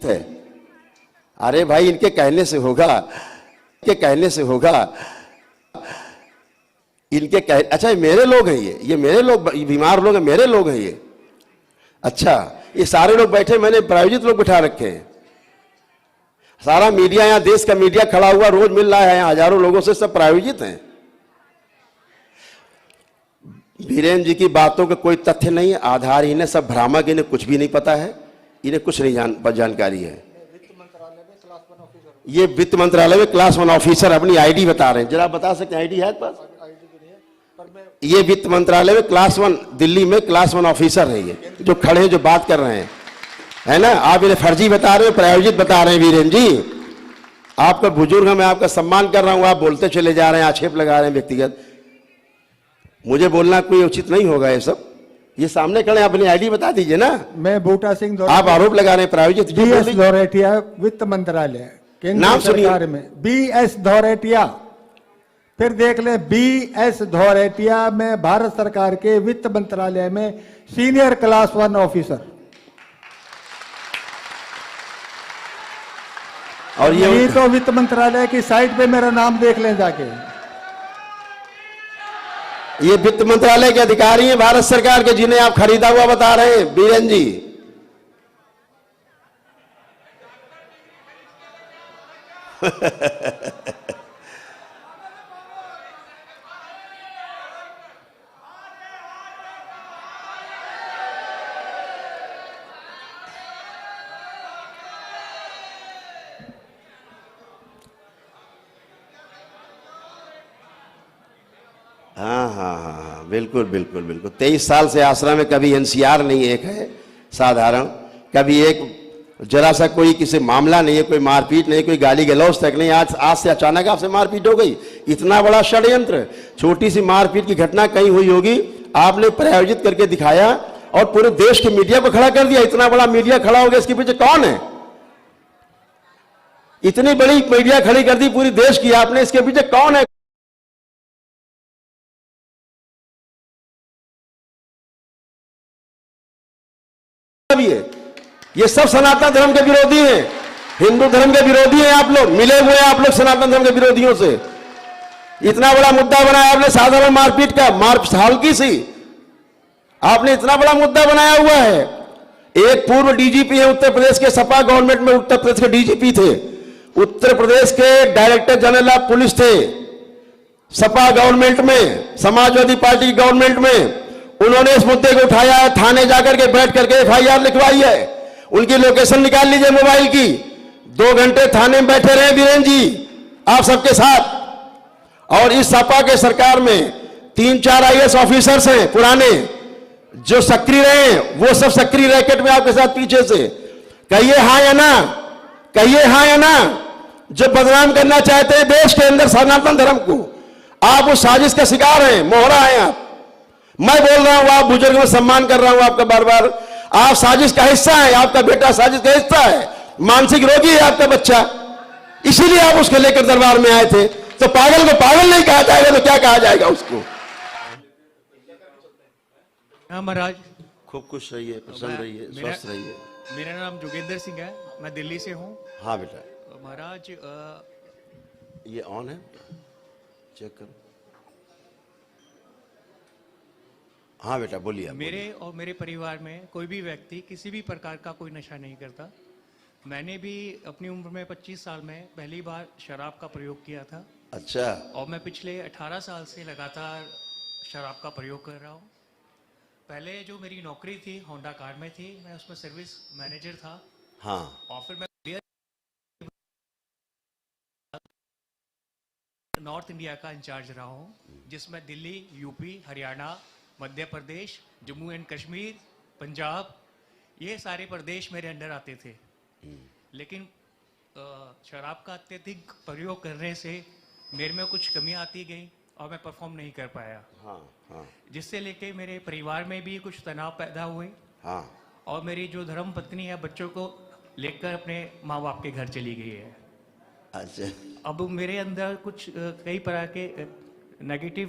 है। अरे भाई इनके कहने से होगा, इनके कहने से होगा, इनके अच्छा ये मेरे लोग हैं, ये मेरे लोग, बीमार लोग हैं, मेरे लोग हैं ये। अच्छा ये सारे लोग बैठे, मैंने प्रायोजित लोग बिठा रखे हैं। सारा मीडिया, यहाँ देश का मीडिया खड़ा हुआ रोज मिल रहा है हजारों लोगों से, सब प्रायोजित हैं। वीरेंद्र जी की बातों का कोई तथ्य नहीं है, आधारहीन है, सब भ्रामक, इन्हें कुछ भी नहीं पता है, इन्हें कुछ नहीं जानकारी है। ये वित्त मंत्रालय में क्लास 1 ऑफिसर अपनी आईडी बता रहे हैं, जरा बता सकते हैं आईडी है पास? ये वित्त मंत्रालय में क्लास 1 दिल्ली में क्लास 1 ऑफिसर है, ये जो खड़े हैं, जो बात कर रहे हैं, है ना। आप इन्हें फर्जी बता रहे हो, प्रायोजित बता रहे हैं। वीरेंद्र जी आपका बुजुर्ग है, मैं आपका सम्मान कर रहा हूं, आप बोलते चले जा रहे हैं, आक्षेप लगा रहे हैं व्यक्तिगत। मुझे बोलना कोई उचित नहीं होगा ये सब। ये सामने खड़े, अपनी आईडी बता दीजिए ना। मैं बूटा सिंह, आप आरोप लगा रहे हैं प्रायोजित। BS धौरेटिया, वित्त मंत्रालय, केंद्र सरकार में। BS धौरेटिया, फिर देख ले, BS धौरेटिया में भारत सरकार के वित्त मंत्रालय में सीनियर क्लास 1 ऑफिसर। और यही तो वित्त मंत्रालय की साइट पे मेरा नाम देख लें जाके। ये वित्त मंत्रालय के अधिकारी हैं भारत सरकार के, जिन्हें आप खरीदा हुआ बता रहे हैं बीरेन जी। हाँ हाँ हाँ बिल्कुल बिल्कुल बिल्कुल। 23 साल से आश्रम में कभी NCR नहीं एक है साधारण, कभी एक जरा सा कोई किसी मामला नहीं है, कोई मारपीट नहीं, कोई गाली गलौज तक नहीं। आज से अचानक आपसे मारपीट हो गई, इतना बड़ा षड्यंत्र। छोटी सी मारपीट की घटना कहीं हुई होगी, आपने प्रायोजित करके दिखाया और पूरे देश के मीडिया को खड़ा कर दिया। इतना बड़ा मीडिया खड़ा हो गया, इसके पीछे कौन है? इतनी बड़ी मीडिया खड़ी कर दी पूरी देश की आपने, इसके पीछे कौन है? ये सब सनातन धर्म के विरोधी हैं, हिंदू धर्म के विरोधी हैं। आप लोग मिले हुए हैं, आप लोग सनातन धर्म के विरोधियों से। इतना बड़ा मुद्दा बनाया आपने साधारण मारपीट का, हल्की सी आपने इतना बड़ा मुद्दा बनाया हुआ है। एक पूर्व डीजीपी है उत्तर प्रदेश के, सपा गवर्नमेंट में उत्तर प्रदेश के डीजीपी थे, उत्तर प्रदेश के डायरेक्टर जनरल ऑफ पुलिस थे सपा गवर्नमेंट में, समाजवादी पार्टी की गवर्नमेंट में। उन्होंने इस मुद्दे को उठाया है, थाने जाकर के बैठ करके FIR लिखवाई है। उनकी लोकेशन निकाल लीजिए मोबाइल की। 2 घंटे थाने में बैठे रहे वीरेंद्र जी आप सबके साथ। और इस सपा के सरकार में 3-4 IAS ऑफिसर्स हैं पुराने जो सक्रिय रहे, वो सब सक्रिय रैकेट में आपके साथ पीछे से। कहिए हाँ या ना, कहिए हाँ या ना। जो बदनाम करना चाहते हैं देश के अंदर सनातन धर्म को, आप उस साजिश का शिकार हैं, मोहरा हैं आप। मैं बोल रहा हूं, आप बुजुर्ग में सम्मान कर रहा हूं आपका बार बार। आप साजिश का हिस्सा है, आपका बेटा साजिश का हिस्सा है, मानसिक रोगी है आपका बच्चा, इसीलिए आप उसको लेकर दरबार में आए थे। तो पागल को पागल नहीं कहा जाएगा तो क्या कहा जाएगा उसको? हाँ महाराज, खूब खुश रहिए, प्रसन्न रहिए, स्वस्थ रहिए। मेरा नाम जोगेंद्र सिंह है, मैं दिल्ली से हूँ। हाँ बेटा। महाराज ये ऑन है, चेक करो। हाँ बेटा बोलिए। मेरे और मेरे परिवार में कोई भी व्यक्ति किसी भी प्रकार का कोई नशा नहीं करता। मैंने भी अपनी उम्र में 25 साल में पहली बार शराब का प्रयोग किया था। अच्छा। और मैं पिछले 18 साल से लगातार शराब का प्रयोग कर रहा हूँ। पहले जो मेरी नौकरी थी होंडा कार में थी, मैं उसमें सर्विस मैनेजर था। हाँ। और फिर मैं नॉर्थ इंडिया का इंचार्ज रहा हूँ, जिसमें दिल्ली, यूपी, हरियाणा, मध्य प्रदेश, जम्मू एंड कश्मीर, पंजाब, ये सारे प्रदेश मेरे अंडर आते थे। लेकिन शराब का अत्यधिक प्रयोग करने से मेरे में कुछ कमी आती गई और मैं परफॉर्म नहीं कर पाया। हाँ, हाँ। जिससे लेके मेरे परिवार में भी कुछ तनाव पैदा हुए। हाँ। और मेरी जो धर्म पत्नी है बच्चों को लेकर अपने माँ बाप के घर चली गई है। अच्छा। अब मेरे अंदर कुछ कई तरह के नेगेटिव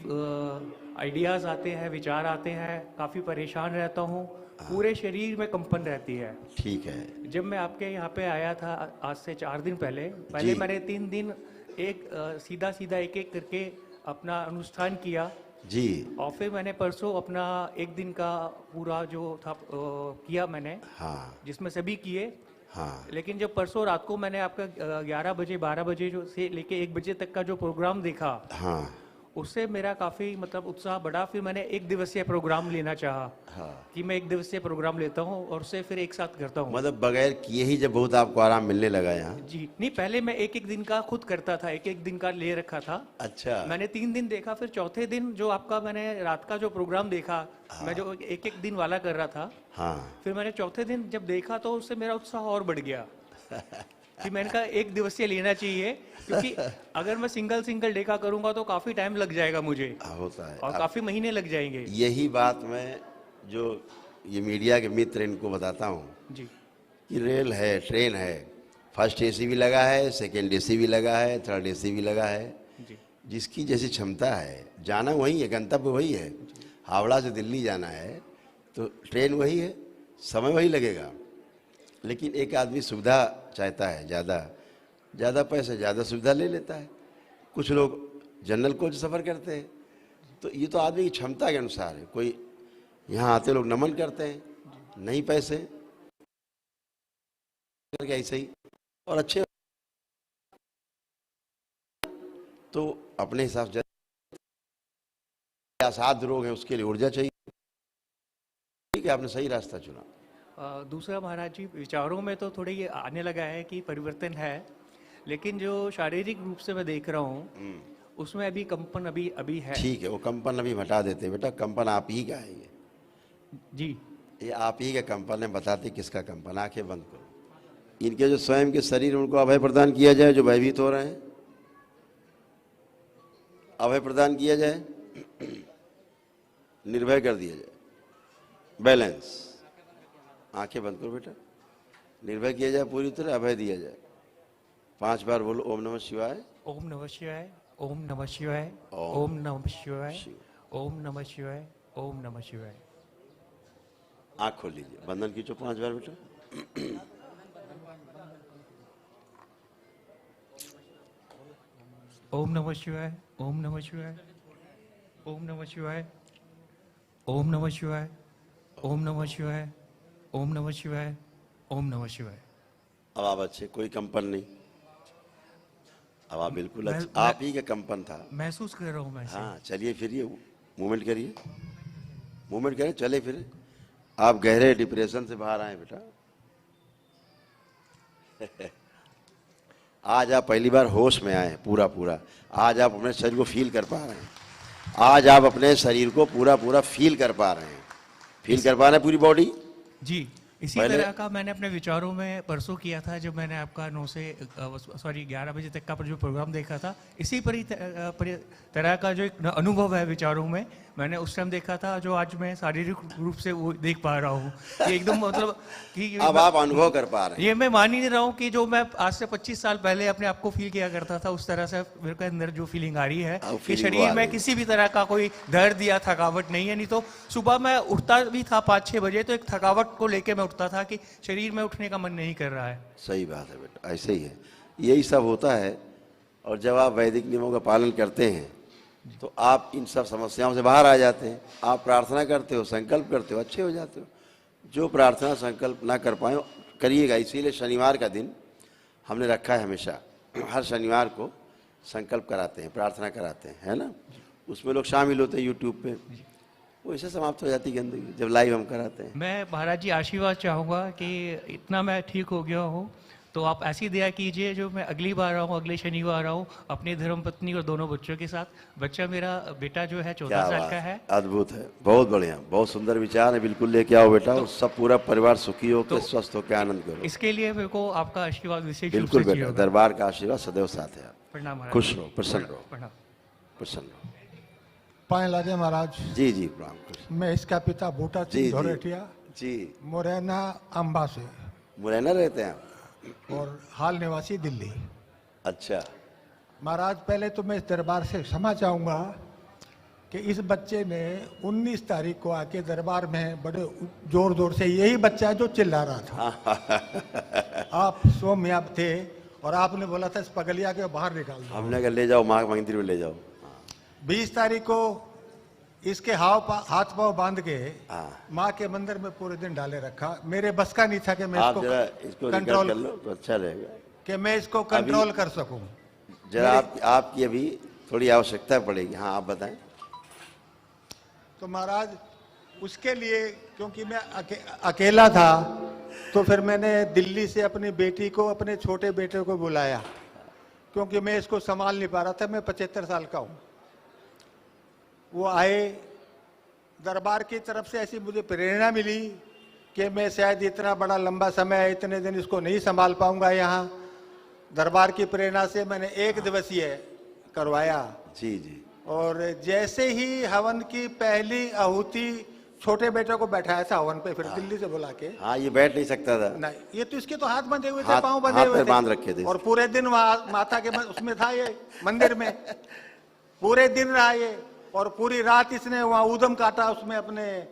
आइडियाज़ आते हैं, विचार आते हैं, काफ़ी परेशान रहता हूँ पूरे शरीर में कंपन रहती है। ठीक है। जब मैं आपके यहाँ पे आया था आज से 4 दिन पहले जी। मैंने 3 दिन एक सीधा सीधा एक एक करके अपना अनुष्ठान किया, जी। और फिर मैंने परसों अपना एक दिन का पूरा जो था किया मैंने, हाँ जिसमें सभी किए। हाँ। लेकिन जब परसों रात को मैंने आपका 11 बजे 12 बजे जो से लेके 1 बजे तक का जो प्रोग्राम देखा, हाँ उससे मेरा काफ़ी मतलब उत्साह बढ़ा। फिर मैंने 1 दिवसीय प्रोग्राम लेना चाहा, हाँ। कि मैं 1 दिवसीय प्रोग्राम लेता हूँ और उसे फिर एक साथ करता हूँ। मतलब बगैर किए ही जब बहुत आपको आराम मिलने लगा यहाँ। जी नहीं, पहले मैं एक एक दिन का खुद करता था, एक एक दिन का ले रखा था। अच्छा। मैंने 3 दिन देखा, फिर चौथे दिन जो आपका मैंने रात का जो प्रोग्राम देखा, मैं जो एक एक दिन वाला कर रहा था, हाँ। फिर मैंने चौथे दिन जब देखा तो उससे मेरा उत्साह और बढ़ गया कि मैंने कहा 1 दिवसीय लेना चाहिए, क्योंकि अगर मैं सिंगल डे का करूंगा तो काफी टाइम लग जाएगा मुझे, होता है। और काफी महीने लग जाएंगे। यही बात मैं जो ये मीडिया के मित्र इनको बताता हूँ जी कि रेल है, ट्रेन है, फर्स्ट एसी भी लगा है, सेकंड एसी भी लगा है, थर्ड एसी भी लगा है। जी जिसकी जैसी क्षमता है, जाना वही है, गंतव्य वही है। हावड़ा से दिल्ली जाना है तो ट्रेन वही है, समय वही लगेगा, लेकिन एक आदमी सुविधा चाहता है, ज़्यादा पैसे ज़्यादा सुविधा ले लेता है। कुछ लोग जनरल कोच सफ़र करते हैं, तो ये तो आदमी की क्षमता के अनुसार है। कोई यहाँ आते लोग नमन करते हैं, नहीं पैसे करके ऐसे ही, और अच्छे तो अपने हिसाब से असाध्य रोग है, उसके लिए ऊर्जा चाहिए। ठीक है, आपने सही रास्ता चुना। दूसरा महाराज जी, विचारों में तो थोड़ी ये आने लगा है कि परिवर्तन है, लेकिन जो शारीरिक रूप से मैं देख रहा हूँ उसमें अभी कंपन अभी है। ठीक है, वो कंपन अभी हटा देते हैं बेटा। कंपन आप ही का है ये। जी ये आप ही का कंपन है। बताते किसका कंपन? आंखें बंद करो। इनके जो स्वयं के शरीर, उनको अभय प्रदान किया जाए, जो भयभीत हो रहे हैं, अभय प्रदान किया जाए, निर्भय कर दिया जाए, बैलेंस। आंखें बंद करो बेटा, निर्भय किया जाए, पूरी तरह अभय दिया जाए। 5 बार बोलो ओम नमः शिवाय, ओम नमः शिवाय, ओम नमः शिवाय, ओम नमः शिवाय, ओम नमः शिवाय, ओम नमः शिवाय। आंख खोल लीजिए, बंधन खींचो 5 बार बेटा। ओम नमः शिवाय, ओम नमः शिवाय, ओम नमः शिवाय, ओम नमः शिवाय, ओम नमः शिवाय, ओम नमः शिवाय, ओम नमः शिवाय। अब आप अच्छे, कोई कंपन नहीं। अब आप बिल्कुल अच्छे, आप ही का कंपन था। महसूस कर रहा हूँ मैं। हाँ, चलिए फिरिए, मूवमेंट करिए, मूवमेंट करिए, चले फिर। आप गहरे डिप्रेशन से बाहर आए बेटा। आज आप पहली बार होश में आए, पूरा। आज आप अपने शरीर को फील कर पा रहे हैं। आज आप अपने शरीर को पूरा फील कर पा रहे हैं। फील कर पा रहे हैं पूरी बॉडी। जी इसी तरह का मैंने अपने विचारों में परसों किया था, जब मैंने आपका 11 बजे तक का जो प्रोग्राम देखा था। इसी तरह का जो एक अनुभव है विचारों में, मैंने उस टाइम देखा था, जो आज मैं शारीरिक रूप से वो देख पा रहा हूँ कि एकदम मतलब कि अब आप अनुभव कर पा रहे हैं। ये मैं मान ही नहीं रहा हूँ कि जो मैं आज से 25 साल पहले अपने आप को फील किया करता था, उस तरह से मेरे के अंदर जो फीलिंग आ रही है कि शरीर में किसी भी तरह का कोई दर्द या थकावट नहीं है। नहीं तो सुबह मैं उठता भी था 5-6 बजे, तो एक थकावट को लेके मैं उठता था कि शरीर में उठने का मन नहीं कर रहा है। सही बात है बेटा, ऐसे ही है, यही सब होता है। और जब आप वैदिक नियमों का पालन करते हैं तो आप इन सब समस्याओं से बाहर आ जाते हैं। आप प्रार्थना करते हो, संकल्प करते हो, अच्छे हो जाते हो। जो प्रार्थना संकल्प ना कर पाए, करिएगा। इसीलिए शनिवार का दिन हमने रखा है, हमेशा हर शनिवार को संकल्प कराते हैं, प्रार्थना कराते हैं, है ना। उसमें लोग शामिल होते हैं यूट्यूब पे, वो ऐसे समाप्त हो जाती गंदगी जब लाइव हम कराते हैं। मैं महाराज जी आशीर्वाद चाहूँगा कि इतना मैं ठीक हो गया हूँ, तो आप ऐसी दया कीजिए जो मैं अगली बार आऊँ, अगले शनिवार आऊँ अपनी धर्मपत्नी और दोनों बच्चों के साथ। बच्चा मेरा बेटा जो है 14 साल का है। अद्भुत है, बहुत बढ़िया, बहुत सुंदर विचार है। बिल्कुल लेके आओ बेटा, और सब पूरा परिवार सुखी हो के स्वस्थ हो के आनंद करो। इसके लिए मेरे को आपका आशीर्वाद विशेष रूप से बिल्कुल चाहिए बेटा, होगा। दरबार का आशीर्वाद सदैव साथ है। प्रणाम महाराज। खुश रहो, प्रसन्न रहो, प्रणाम। प्रसन्न रहो। पाए लाजे महाराज। जी जी, प्रणाम। मैं इसका पिता बूटा जी, सिंह जी। धोरेटिया, जी, मुरैना अम्बा से, मुरैना रहते हैं आप? और हाल निवासी दिल्ली। अच्छा। महाराज, पहले तो मैं इस दरबार से क्षमा चाहूंगा कि इस बच्चे ने 19 तारीख को आके दरबार में बड़े जोर जोर से, यही बच्चा है जो चिल्ला रहा था। आप स्वयं यहाँ थे और आपने बोला था इस पगलिया के बाहर निकाल दो। हमने कहा ले जाओ माँ मंदिर में ले जाओ। 20 तारीख को इसके हाथ पांव बांध के माँ के मंदिर में पूरे दिन डाले रखा। मेरे बस का नहीं था कि मैं आप जरा इसको कंट्रोल कर लो तो अच्छा रहेगा, कि मैं इसको कंट्रोल कर सकूं। जरा आपकी अभी थोड़ी आवश्यकता पड़ेगी। हाँ आप बताएं। तो महाराज उसके लिए, क्योंकि मैं अकेला था, तो फिर मैंने दिल्ली से अपनी बेटी को, अपने छोटे बेटे को बुलाया, क्योंकि मैं इसको संभाल नहीं पा रहा था। मैं 75 साल का हूँ। वो आए, दरबार की तरफ से ऐसी मुझे प्रेरणा मिली कि मैं शायद इतना बड़ा लंबा समय, इतने दिन इसको नहीं संभाल पाऊंगा। यहाँ दरबार की प्रेरणा से मैंने 1 दिवसीय करवाया। जी जी। और जैसे ही हवन की पहली आहुति, छोटे बेटे को बैठाया था हवन पे, फिर दिल्ली से बुला के। हाँ ये बैठ नहीं सकता था। नहीं, ये तो इसके तो हाथ बंधे हुए थे, पांव बंधे हुए थे, बांध रखे थे। और पूरे दिन वहां माता के उसमें था, ये मंदिर में पूरे दिन रहा ये। और पूरी रात इसने वहां ऊधम काटा, उसमें अपने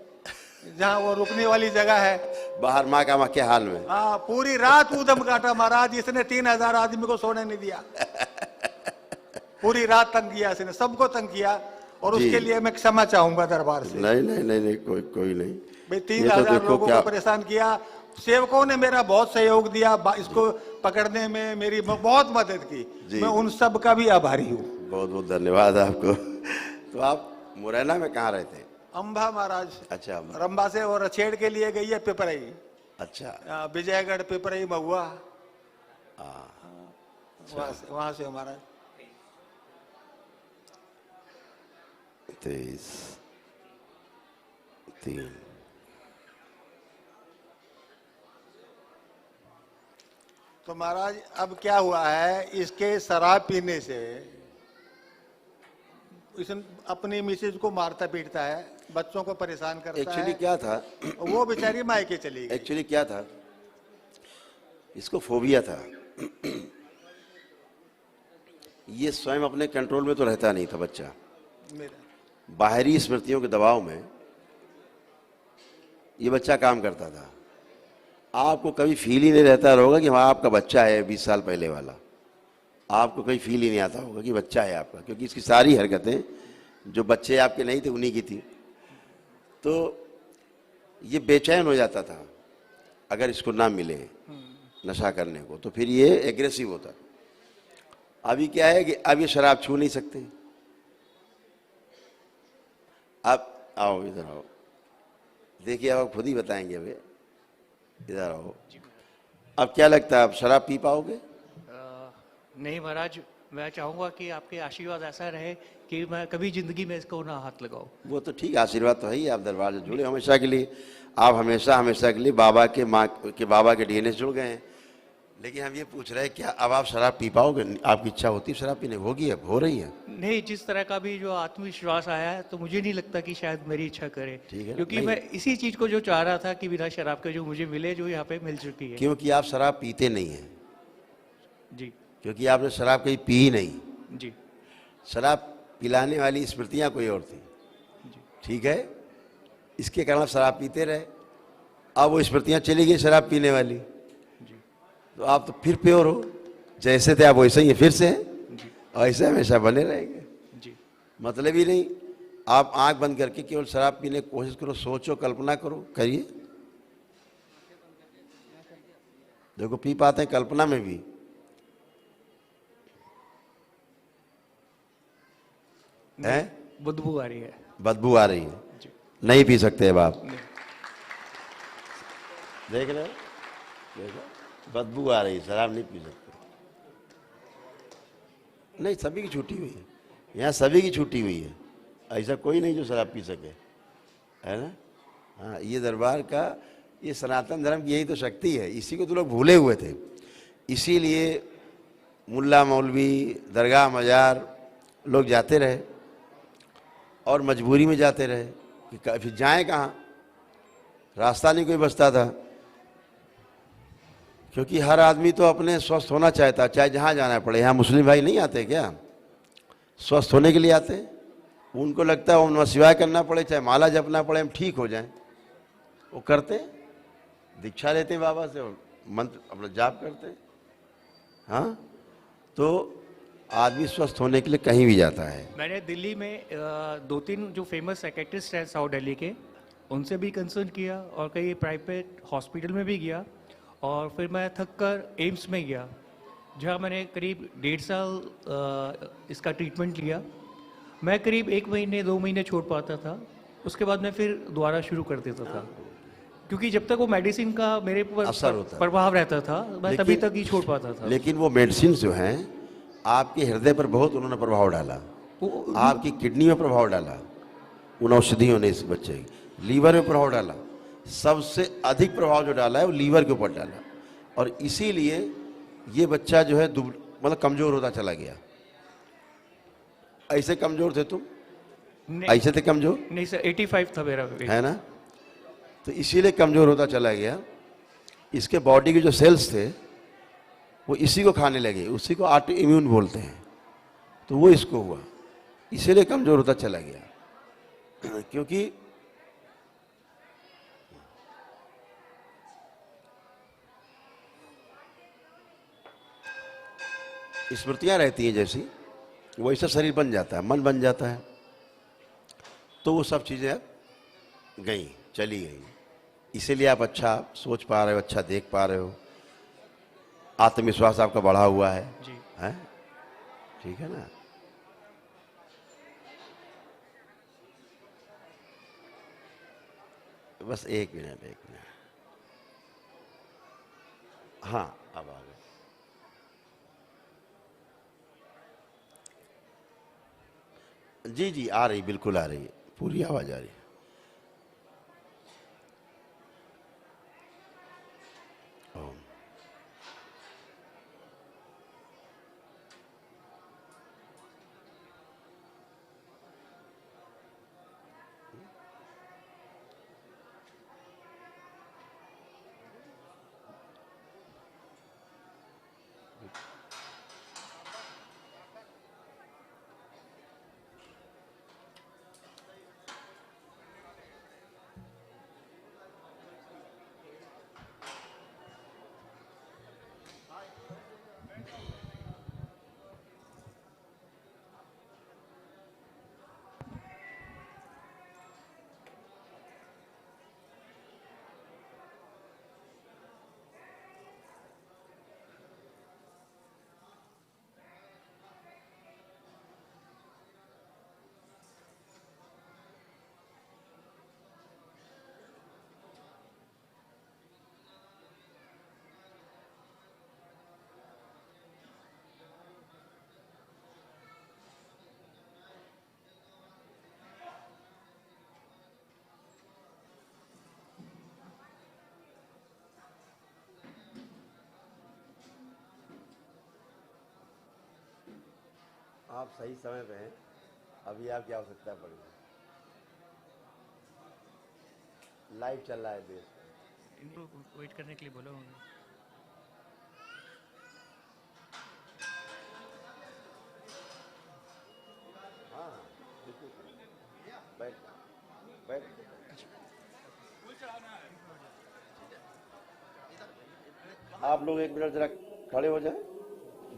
जहाँ वो रुकने वाली जगह है बाहर माँ का के हाल में। हाँ, पूरी रात ऊधम काटा महाराज। इसने 3000 आदमी को सोने नहीं दिया। पूरी रात तंग किया इसने, सबको तंग किया। और उसके लिए मैं क्षमा चाहूंगा दरबार से। नहीं नहीं नहीं, नहीं कोई नहीं भाई, 3000 लोगों को परेशान किया। सेवकों ने मेरा बहुत सहयोग दिया, इसको पकड़ने में मेरी बहुत मदद की। मैं उन सब का भी आभारी हूँ। बहुत बहुत धन्यवाद आपको। तो आप मुरैना में कहाँ रहते हैं? अंबा महाराज। अच्छा। रंबा से और छेड़ के लिए गई है पिपराई। अच्छा। विजयगढ़, पिपराई, महुआ, वहां से हमारा 23-3। तो महाराज अब क्या हुआ है, इसके शराब पीने से इसने अपनी मिसेज को मारता पीटता है, बच्चों को परेशान करता है। एक्चुअली क्या था, वो बेचारी मायके चली गई। एक्चुअली क्या था, इसको फोबिया था। ये स्वयं अपने कंट्रोल में तो रहता नहीं था बच्चा। बाहरी स्मृतियों के दबाव में ये बच्चा काम करता था। आपको कभी फील ही नहीं रहता होगा कि हाँ आपका बच्चा है 20 साल पहले वाला। आपको कहीं फील ही नहीं आता होगा कि बच्चा है आपका, क्योंकि इसकी सारी हरकतें जो बच्चे आपके नहीं थे उन्हीं की थी। तो ये बेचैन हो जाता था अगर इसको ना मिले नशा करने को, तो फिर ये एग्रेसिव होता। अभी क्या है कि अब ये शराब छू नहीं सकते। अब आओ, इधर आओ, देखिए आप खुद ही बताएंगे। अभी इधर आओ। अब क्या लगता है, आप शराब पी पाओगे? नहीं महाराज, मैं चाहूंगा कि आपके आशीर्वाद ऐसा रहे कि मैं कभी जिंदगी में इसको ना हाथ लगाऊं। वो तो ठीक, आशीर्वाद तो है ही। आप दरबार से जुड़े हमेशा के लिए, आप हमेशा के लिए बाबा के माँ के बाबा के डीएनए से जुड़ गए हैं। लेकिन हम ये पूछ रहे हैं क्या अब आप शराब पी पाओगे? आपकी इच्छा होती है शराब पीने? होगी, अब हो रही है? नहीं, जिस तरह का भी जो आत्मविश्वास आया है, तो मुझे नहीं लगता कि शायद मेरी इच्छा करे। ठीक है, क्योंकि मैं इसी चीज को जो चाह रहा था कि बिना शराब के जो मुझे मिले, जो यहाँ पे मिल चुकी है। क्योंकि आप शराब पीते नहीं हैं जी। क्योंकि आपने शराब कहीं पी ही नहीं। जी। शराब पिलाने वाली स्मृतियां कोई और थी। ठीक है, इसके कारण आप शराब पीते रहे। अब वो स्मृतियां चली गई शराब पीने वाली, तो आप तो फिर प्योर हो। जैसे थे आप वैसे ही फिर से हैं, और ऐसे हमेशा बने रहेंगे। जी। मतलब ही नहीं, आप आंख बंद करके केवल शराब पीने की कोशिश करो, सोचो, कल्पना करो, करिए। देखो पी पाते हैं कल्पना में भी। है बदबू आ रही है। बदबू आ रही है, नहीं पी सकते अब आप। देख रहे हो, देखो बदबू आ रही है, शराब नहीं पी सकते। नहीं, सभी की छुट्टी हुई है यहाँ, सभी की छुट्टी हुई है। ऐसा कोई नहीं जो शराब पी सके, है ना। हाँ, ये दरबार का, ये सनातन धर्म की यही तो शक्ति है। इसी को तो लोग भूले हुए थे। इसीलिए मुल्ला मौलवी दरगाह मजार लोग जाते रहे, और मजबूरी में जाते रहे कि फिर जाएं कहाँ, रास्ता नहीं कोई बचता था। क्योंकि हर आदमी तो अपने स्वस्थ होना चाहता, चाहे जहाँ जाना पड़े। यहाँ मुस्लिम भाई नहीं आते क्या? स्वस्थ होने के लिए आते हैं। उनको लगता है ओम नमः शिवाय करना पड़े, चाहे माला जपना पड़े, हम ठीक हो जाएं। वो करते, दीक्षा लेते बाबा से और मंत्र अपना जाप करते। हाँ, तो आदमी स्वस्थ होने के लिए कहीं भी जाता है। मैंने दिल्ली में 2-3 जो फेमस साइकेट्रिस्ट हैं साउथ दिल्ली के, उनसे भी कंसल्ट किया और कई प्राइवेट हॉस्पिटल में भी गया, और फिर मैं थक कर एम्स में गया, जहाँ मैंने करीब 1.5 साल इसका ट्रीटमेंट लिया। मैं करीब 1 महीने 2 महीने छोड़ पाता था, उसके बाद मैं फिर दोबारा शुरू कर देता था, क्योंकि जब तक वो मेडिसिन का मेरे पर असर होता है। प्रभाव रहता था, मैं तभी तक ही छोड़ पाता था। लेकिन वो मेडिसिन जो हैं आपके हृदय पर बहुत उन्होंने प्रभाव डाला, आपकी किडनी में प्रभाव डाला, उन औषधियों ने इस बच्चे की लीवर में प्रभाव डाला। सबसे अधिक प्रभाव जो डाला है वो लीवर के ऊपर डाला, और इसीलिए ये बच्चा जो है मतलब कमजोर होता चला गया। ऐसे कमजोर थे तुम? ऐसे थे कमजोर? नहीं सर, 85 था मेरा weight। है ना, तो इसीलिए कमजोर होता चला गया। इसके बॉडी के जो सेल्स थे वो इसी को खाने लगे, उसी को ऑटो इम्यून बोलते हैं, तो वो इसको हुआ, इसीलिए कमजोर होता चला गया। क्योंकि स्मृतियां रहती हैं जैसी, वैसा शरीर बन जाता है, मन बन जाता है, तो वो सब चीजें अब गई, चली गई। इसीलिए आप अच्छा सोच पा रहे हो, अच्छा देख पा रहे हो, आत्मविश्वास आपका बढ़ा हुआ है जी। है? ठीक है ना। बस 1 मिनट। हाँ, अब आ गए। जी जी, आ रही, बिल्कुल आ रही है, पूरी आवाज आ रही है। ओम। आप सही समय पे हैं, अभी आपकी आवश्यकता पड़ेगी। लाइव चल रहा है देश में। इनको वेट करने के लिए बोला उन्होंने। हाँ, बिल्कुल, बैठ बैठ। आप लोग 1 मिनट जरा खड़े हो जाएं,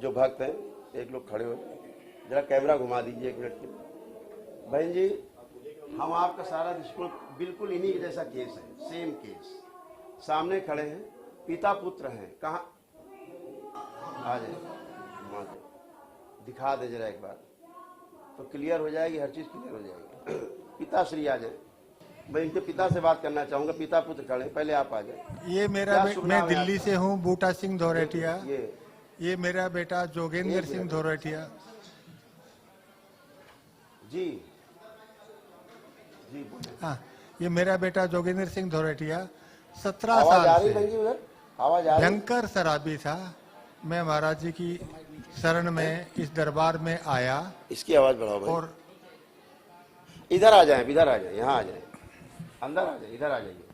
जो भक्त हैं एक लोग खड़े हो जाएं, जरा कैमरा घुमा दीजिए 1 मिनट के लिए। बहन जी, हम आपका सारा दृष्टिकोण बिल्कुल इन्हीं के जैसा केस है, सेम केस। सामने खड़े हैं, पिता पुत्र हैं, कहाँ आ जाए, घुमा दे, दिखा दे जरा एक बार, तो क्लियर हो जाएगी, हर चीज क्लियर हो जाएगी। पिताश्री आ जाए, मैं इनके पिता से बात करना चाहूंगा। पिता पुत्र खड़े, पहले आप आ जाए। ये मेरा मैं दिल्ली से हूँ, बूटा सिंह धोरेटिया। ये मेरा बेटा जोगेंद्र सिंह धोरेटिया। जी जी, हाँ, ये मेरा बेटा जोगेंद्र सिंह धोरेटिया 17 आवाज आ साल रही से है उधर? आवाज आ रही? भयंकर शराबी था। मैं महाराज जी की शरण में इस दरबार में आया। इसकी आवाज बढ़ाओ भाई। और इधर आ जाए, इधर आ जाए, यहाँ आ जाए, अंदर आ जाए, इधर आ जाइए,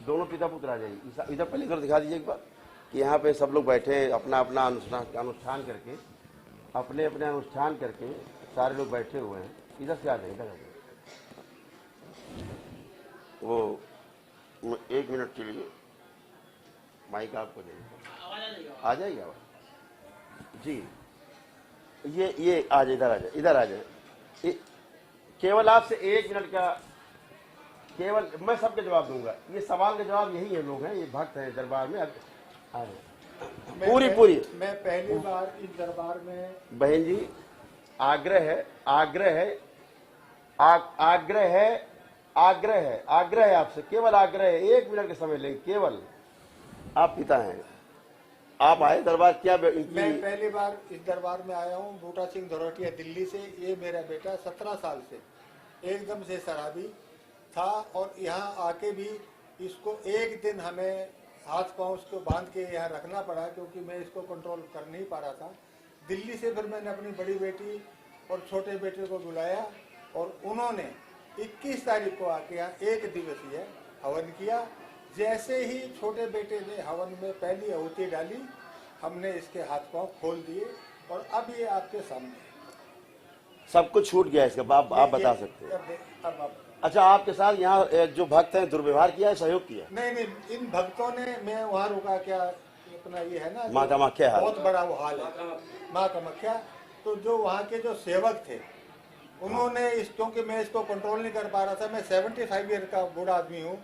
दोनों पिता पुत्र आ जाइए। इधर पहले इधर दिखा दीजिए एक बार कि यहाँ पे सब लोग बैठे अपना अपना अनुष्ठान करके, अपने अपने अनुष्ठान करके सारे लोग बैठे हुए हैं, इधर से आ जाए, इधर आ जाए। वो 1 मिनट के लिए माइक आपको देंगे, आ जाएगी आवाज जी। ये आ जाए, इधर आ जाए, इधर आ जाए। केवल आपसे 1 मिनट का, केवल मैं सबके जवाब दूंगा। ये सवाल के जवाब यही है, लोग हैं, ये भक्त हैं दरबार में आए। पूरी मैं पहली बार इस दरबार में। बहन जी, आग्रह है, आग्रह है, आग्रह है आपसे, केवल आग्रह है। 1 मिनट का समय लेंगे केवल। आप पिता हैं, आप आए दरबार, क्या मैं पहली बार इस दरबार में आया हूँ। बूटा सिंह धरोटिया दिल्ली से। ये मेरा बेटा 17 साल से एकदम से शराबी था, और यहाँ आके भी इसको एक दिन हमें हाथ पांव उसको बांध के यहाँ रखना पड़ा, क्योंकि मैं इसको कंट्रोल कर नहीं पा रहा था। दिल्ली से फिर मैंने अपनी बड़ी बेटी और छोटे बेटे को बुलाया, और उन्होंने 21 तारीख को आके यहाँ 1 दिवसीय हवन किया। जैसे ही छोटे बेटे ने हवन में पहली आहुति डाली, हमने इसके हाथ पांव खोल दिए, और अब ये आपके सामने सब कुछ छूट गया इसका। आप बता सकते हैं? अब अच्छा, आपके साथ यहाँ जो भक्त हैं दुर्व्यवहार किया है, सहयोग किया? नहीं, इन भक्तों ने, मैं वहाँ रुका, क्या अपना ये है ना माँ कामाख्या, बहुत बड़ा वो हाल है माँ कामाख्या। तो जो वहाँ के जो सेवक थे, उन्होंने क्योंकि मैं इसको कंट्रोल नहीं कर पा रहा था, मैं 75 ईयर का बूढ़ा आदमी हूँ,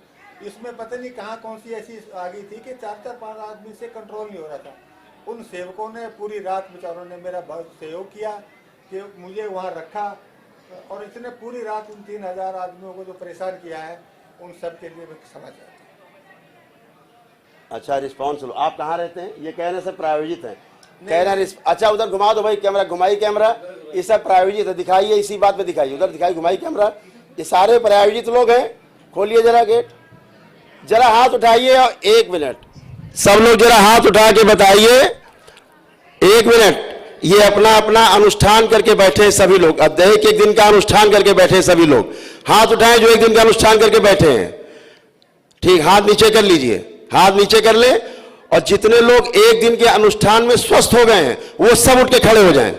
इसमें पता नहीं कहाँ कौन सी ऐसी आ गई थी कि 4-5 आदमी से कंट्रोल नहीं हो रहा था। उन सेवकों ने पूरी रात बेचारों ने मेरा बहुत सहयोग किया कि मुझे वहाँ रखा, और इसने पूरी रात उन 3000 आदमियों को जो परेशान किया है, उन सब के लिए मैं क्षमा चाहता हूँ। अच्छा, रिस्पॉन्स लो। आप कहाँ रहते हैं? ये कहने से प्रायोजित है, कह रहे हैं। अच्छा, उधर घुमा दो भाई, कैमरा घुमाई, कैमरा। ये सब प्रायोजित है, दिखाइए, इसी बात पे दिखाइए, उधर दिखाई, घुमाई कैमरा। ये सारे प्रायोजित लोग हैं। खोलिए जरा गेट, जरा हाथ उठाइए, और 1 मिनट सब लोग जरा हाथ उठा के बताइए। 1 मिनट। ये अपना अपना अनुष्ठान करके बैठे सभी लोग, अब एक दिन का अनुष्ठान करके बैठे सभी लोग। हाथ उठाएं जो 1 दिन का अनुष्ठान करके बैठे हैं। ठीक, हाथ नीचे कर लीजिए, हाथ नीचे कर ले। और जितने लोग 1 दिन के अनुष्ठान में स्वस्थ हो गए हैं, वो सब उठ के खड़े हो जाएं।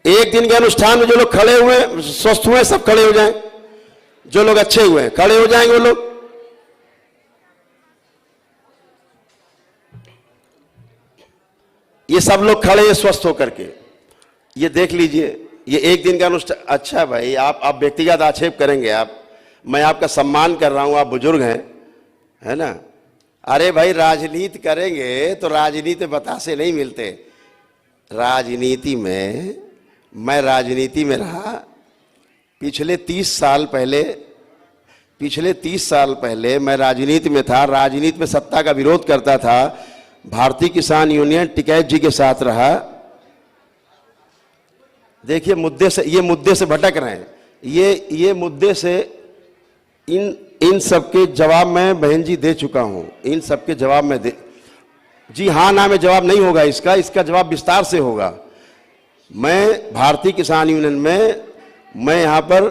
1 दिन के अनुष्ठान में जो लोग खड़े हुए, स्वस्थ हुए, सब खड़े हो जाएं। जो लोग अच्छे हुए हैं खड़े हो जाएंगे वो लोग। ये सब लोग खड़े हैं स्वस्थ होकर के। ये देख लीजिए, ये 1 दिन का अनुष्ठान। अच्छा भाई, आप व्यक्तिगत आक्षेप करेंगे, मैं आपका सम्मान कर रहा हूं, आप बुजुर्ग हैं, है ना। अरे भाई, राजनीति करेंगे तो राजनीति बतासे नहीं मिलते। राजनीति में, मैं राजनीति में रहा पिछले 30 साल पहले मैं राजनीति में था। राजनीति में सत्ता का विरोध करता था। भारतीय किसान यूनियन टिकैत जी के साथ रहा। देखिए, ये मुद्दे से भटक रहे हैं। ये मुद्दे से इन सबके जवाब मैं बहन जी दे चुका हूं। इन सबके जवाब में जी हाँ ना में जवाब नहीं होगा इसका जवाब विस्तार से होगा। मैं भारतीय किसान यूनियन में, मैं यहां पर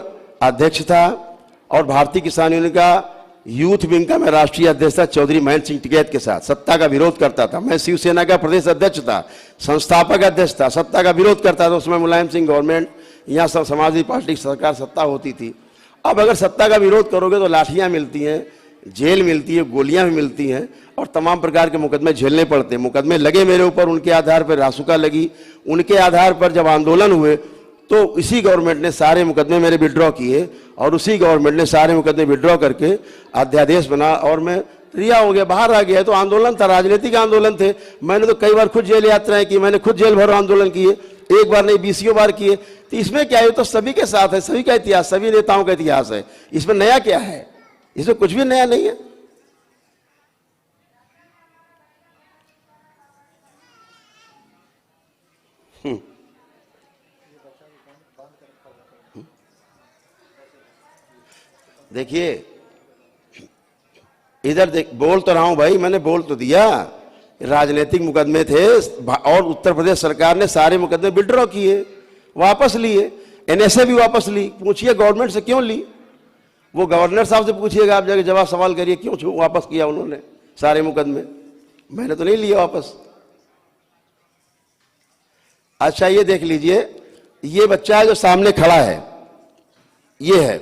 अध्यक्ष था, और भारतीय किसान यूनियन का यूथ विंग का मैं राष्ट्रीय अध्यक्ष था चौधरी महेंद्र सिंह टिकैत के साथ। सत्ता का विरोध करता था। मैं शिवसेना का प्रदेश अध्यक्ष था, संस्थापक अध्यक्ष था। सत्ता का विरोध करता था, उसमें मुलायम सिंह गवर्नमेंट, यहाँ सब समाजवादी पार्टी की सरकार सत्ता होती थी। अब अगर सत्ता का विरोध करोगे तो लाठियां मिलती हैं, जेल मिलती है, गोलियां भी मिलती हैं, और तमाम प्रकार के मुकदमे झेलने पड़ते हैं। मुकदमे लगे मेरे ऊपर, उनके आधार पर रासुका लगी, उनके आधार पर जब आंदोलन हुए तो इसी गवर्नमेंट ने सारे मुकदमे मेरे विड्रॉ किए, और उसी गवर्नमेंट ने सारे मुकदमे विड्रॉ करके अध्यादेश बना, और मैं रिहा हो गया, बाहर आ गया। तो आंदोलन था, राजनीतिक आंदोलन थे। मैंने तो कई बार खुद जेल यात्राएं की, मैंने खुद जेल भरो आंदोलन किए, 1 बार नहीं 20 बार किए। तो इसमें क्या है? तो सभी के साथ है, सभी का इतिहास, सभी नेताओं का इतिहास है। इसमें नया क्या है? इसमें कुछ भी नया नहीं है। देखिए, इधर देख, बोल तो रहा हूं भाई, मैंने बोल तो दिया। राजनीतिक मुकदमे थे, और उत्तर प्रदेश सरकार ने सारे मुकदमे विड्रॉ किए, वापस लिए। एनएसए भी वापस ली। पूछिए गवर्नमेंट से क्यों ली, वो गवर्नर साहब से पूछिएगा, आप जाके जवाब सवाल करिए क्यों वापस किया उन्होंने सारे मुकदमे। मैंने तो नहीं लिए वापस। अच्छा, ये देख लीजिए, ये बच्चा है जो सामने खड़ा है, ये है,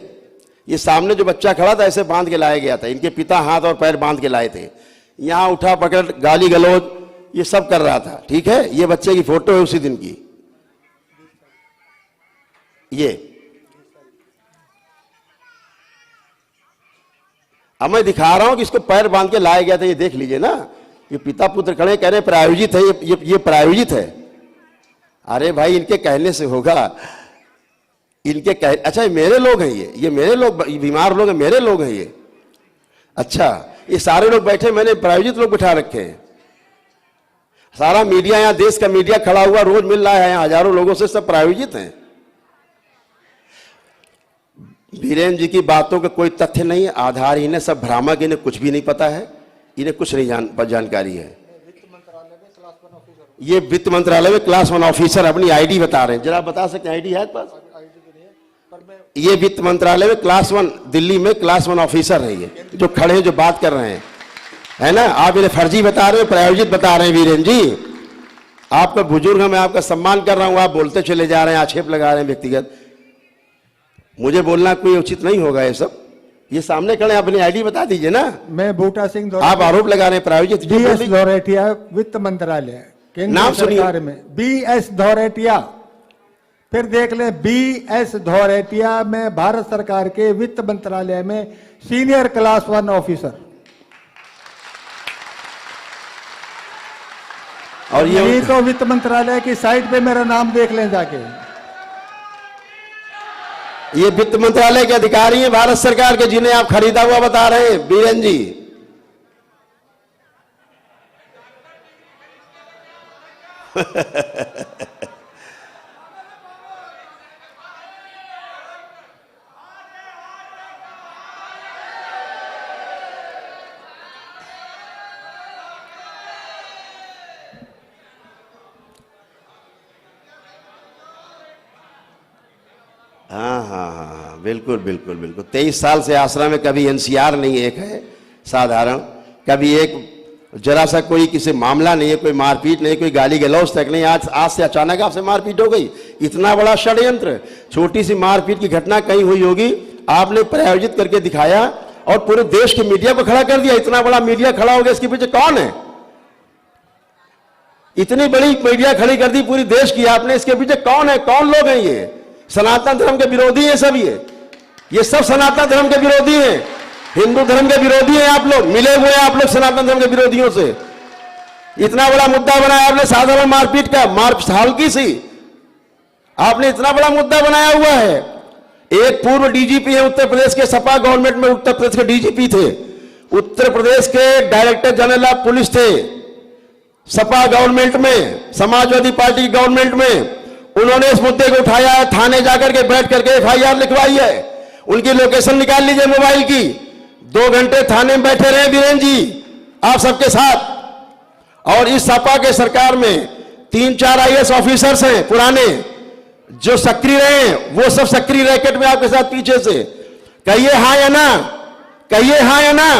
ये सामने जो बच्चा खड़ा था ऐसे बांध के लाया गया था। इनके पिता हाथ और पैर बांध के लाए थे, यहां उठा पकड़ गाली गलौज ये सब कर रहा था। ठीक है, ये बच्चे की फोटो है उसी दिन की। ये अब मैं दिखा रहा हूं कि इसको पैर बांध के लाया गया था, ये देख लीजिए ना। ये पिता पुत्र खड़े कह रहे प्रायोजित है, ये प्रायोजित है। अरे भाई इनके कहने से होगा, इनके अच्छा ये मेरे लोग हैं, ये मेरे लोग, बीमार लोग हैं, मेरे लोग हैं ये। अच्छा ये सारे लोग बैठे, मैंने प्रायोजित लोग बिठा रखे हैं। सारा मीडिया यहाँ, देश का मीडिया खड़ा हुआ रोज मिल रहा है, हजारों लोगों से, सब प्रायोजित हैं। वीरेंद्र जी की बातों का कोई तथ्य नहीं है, आधारहीन है, सब भ्रामक, इन्हें कुछ भी नहीं पता है, इन्हें कुछ नहीं जानकारी है। ये वित्त मंत्रालय में क्लास 1 ऑफिसर अपनी आईडी बता रहे हैं, जरा बता सकते हैं आईडी है पास? ये वित्त मंत्रालय में क्लास 1, दिल्ली में क्लास 1 ऑफिसर है ये, जो खड़े हैं, जो बात कर रहे हैं, है ना। आप इन्हें फर्जी बता रहे हो, प्रायोजित बता रहे हैं। वीरेंद्र जी आपका बुजुर्ग है, मैं आपका सम्मान कर रहा हूं, आप बोलते चले जा रहे हैं, आक्षेप लगा रहे हैं व्यक्तिगत। मुझे बोलना कोई उचित नहीं होगा ये सब। ये सामने खड़े, अपनी आईडी बता दीजिए ना। मैं बूटा सिंह, आप आरोप लगा रहे हैं प्रायोजित। BS धौरेटिया, वित्त मंत्रालय, केंद्र सरकार में। BS धौरेटिया, फिर देख ले, BS धौरेटिया में भारत सरकार के वित्त मंत्रालय में सीनियर क्लास 1 ऑफिसर। और यही तो वित्त मंत्रालय की साइट पे मेरा नाम देख लें जाके। ये वित्त मंत्रालय के अधिकारी हैं भारत सरकार के, जिन्हें आप खरीदा हुआ बता रहे हैं बीरेन जी। हाँ, बिल्कुल बिल्कुल बिल्कुल। 23 साल से आश्रम में कभी एनसीआर नहीं एक है साधारण, कभी एक जरा सा कोई किसी मामला नहीं है, कोई मारपीट नहीं, कोई गाली गलौज तक नहीं। आज से अचानक आपसे मारपीट हो गई, इतना बड़ा षड्यंत्र। छोटी सी मारपीट की घटना कहीं हुई होगी, आपने प्रायोजित करके दिखाया और पूरे देश के मीडिया को खड़ा कर दिया। इतना बड़ा मीडिया खड़ा हो गया, इसके पीछे कौन है? इतनी बड़ी मीडिया खड़ी कर दी पूरी देश की आपने, इसके पीछे कौन है? कौन लोग हैं ये? सनातन धर्म के विरोधी हैं सब, ये सब सनातन धर्म के विरोधी हैं, हिंदू धर्म के विरोधी हैं। आप लोग मिले हुए हैं, आप लोग सनातन धर्म के विरोधियों से। इतना बड़ा मुद्दा बनाया आपने साधारण मारपीट का, हल्की सी आपने इतना बड़ा मुद्दा बनाया हुआ है। एक पूर्व डीजीपी है उत्तर प्रदेश के, सपा गवर्नमेंट में उत्तर प्रदेश के डीजीपी थे, उत्तर प्रदेश के डायरेक्टर जनरल ऑफ पुलिस थे सपा गवर्नमेंट में, समाजवादी पार्टी गवर्नमेंट में। उन्होंने इस मुद्दे को उठाया है, थाने जाकर के बैठ करके एफआईआर लिखवाई है। उनकी लोकेशन निकाल लीजिए मोबाइल की, 2 घंटे थाने में बैठे रहे वीरेन जी आप सबके साथ। और इस सपा के सरकार में 3-4 आईएएस ऑफिसर्स हैं पुराने जो सक्रिय रहे, वो सब सक्रिय रैकेट में आपके साथ पीछे से। कहिए हाँ या ना, कहिए हाँ या ना।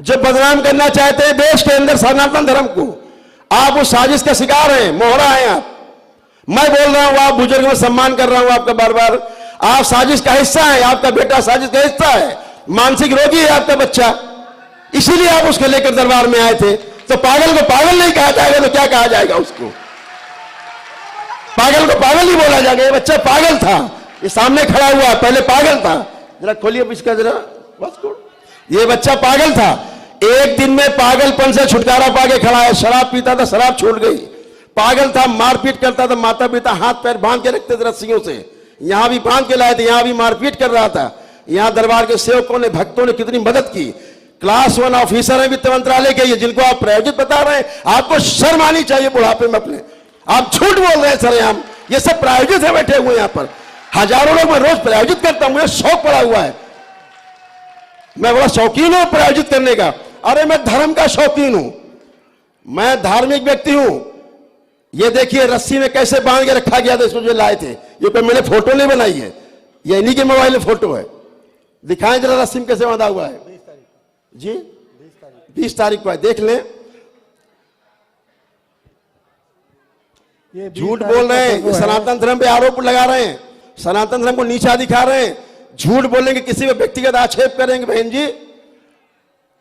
जो बदनाम करना चाहते हैं देश के अंदर सनातन धर्म को, आप उस साजिश का शिकार हैं, मोहरा हैं आप। मैं बोल रहा हूं, आप बुजुर्ग में सम्मान कर रहा हूं आपका बार बार। आप साजिश का हिस्सा है, आपका बेटा साजिश का हिस्सा है, मानसिक रोगी है आपका बच्चा, इसीलिए आप उसको लेकर दरबार में आए थे। तो पागल को पागल नहीं कहा जाएगा तो क्या कहा जाएगा उसको? पागल को पागल ही बोला जाएगा। ये बच्चा पागल था, ये सामने खड़ा हुआ पहले पागल था। जरा खोलिए इसका जरा, बस ये बच्चा पागल था, एक दिन में पागलपन से छुटकारा पाके खड़ा है। शराब पीता था, शराब छूट गई। पागल था, मारपीट करता था, माता पिता हाथ पैर बांध के रखते थे रस्सियों से, यहां भी बांध के लाए थे, यहां भी मारपीट कर रहा था। यहां दरबार के सेवकों ने, भक्तों ने कितनी मदद की। क्लास 1 ऑफिसर है वित्त मंत्रालय के, ये जिनको आप प्रायोजित बता रहे हैं, आपको शर्म आनी चाहिए बुढ़ापे में अपने। आप झूठ बोल रहे हैं सरेआम, ये सब प्रायोजित है बैठे हुए यहां पर। हजारों लोग मैं रोज प्रायोजित करता हूं, मुझे शौक पड़ा हुआ है, मैं बड़ा शौकीन हूं प्रायोजित करने का। अरे मैं धर्म का शौकीन हूं, मैं धार्मिक व्यक्ति हूं। ये देखिए रस्सी में कैसे बांध के रखा गया था, इसको जो लाए थे, ये कोई मैंने फोटो नहीं बनाई है, ये इन्हीं के मोबाइल में फोटो है। दिखाएं जरा रस्सी में कैसे बांधा हुआ है जी। 20 तारीख को है, देख लें। ये झूठ बोल रहे हैं, ये सनातन धर्म पे आरोप लगा रहे हैं, सनातन धर्म को नीचा दिखा रहे हैं, झूठ बोलेंगे, किसी पे व्यक्तिगत आक्षेप करेंगे। बहन जी,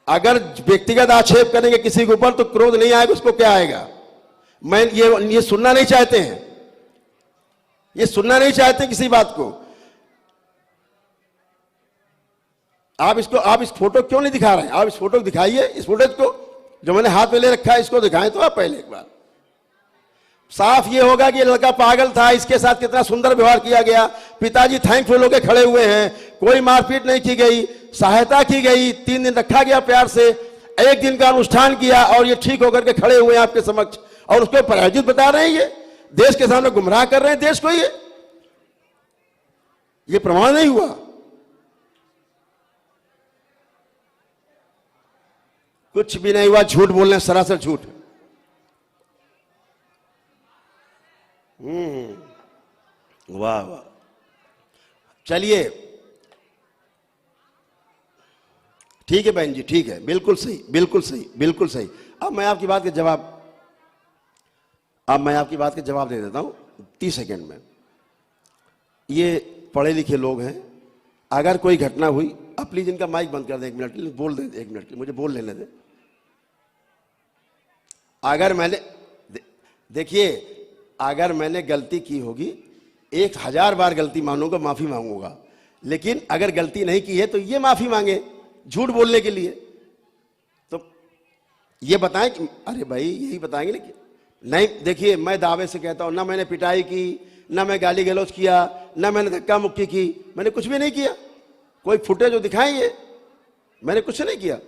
अगर व्यक्तिगत आक्षेप करेंगे किसी के ऊपर तो क्रोध नहीं आएगा, उसको क्या आएगा? मैं ये सुनना नहीं चाहते हैं, ये सुनना नहीं चाहते किसी बात को। आप इस फोटो क्यों नहीं दिखा रहे हैं? आप इस फोटो को दिखाइए, इस फोटो को जो मैंने हाथ में ले रखा है इसको दिखाएं तो आप पहले एक बार। साफ ये होगा कि ये लड़का पागल था, इसके साथ कितना सुंदर व्यवहार किया गया। पिताजी थैंकफुल होकर खड़े हुए हैं, कोई मारपीट नहीं की गई, सहायता की गई, 3 दिन रखा गया प्यार से, 1 दिन का अनुष्ठान किया और ये ठीक होकर के खड़े हुए हैं आपके समक्ष और उसको पराजित बता रहे हैं। ये देश के सामने गुमराह कर रहे हैं देश को। ये प्रमाण नहीं हुआ। कुछ भी नहीं हुआ, झूठ बोलने, सरासर झूठ। वाह वाह। चलिए ठीक है बहन जी, ठीक है, बिल्कुल सही, बिल्कुल सही, बिल्कुल सही। अब मैं आपकी बात के जवाब दे देता हूं 30 सेकंड में। ये पढ़े लिखे लोग हैं, अगर कोई घटना हुई, आप प्लीज इनका माइक बंद कर दें 1 मिनट के लिए, बोल दें 1 मिनट के लिए, मुझे बोल लेने दें। अगर मैंने देखिए, अगर मैंने गलती की होगी 1000 बार गलती मानूंगा, माफी मांगूंगा, लेकिन अगर गलती नहीं की है तो ये माफी मांगे झूठ बोलने के लिए। तो ये बताएं कि अरे भाई यही बताएंगे ना कि नहीं। देखिए, मैं दावे से कहता हूं, ना मैंने पिटाई की, ना मैं गाली गलौज किया, ना मैंने धक्का मुक्की की, मैंने कुछ भी नहीं किया। कोई फुटेज जो दिखाएंगे, मैंने कुछ नहीं किया।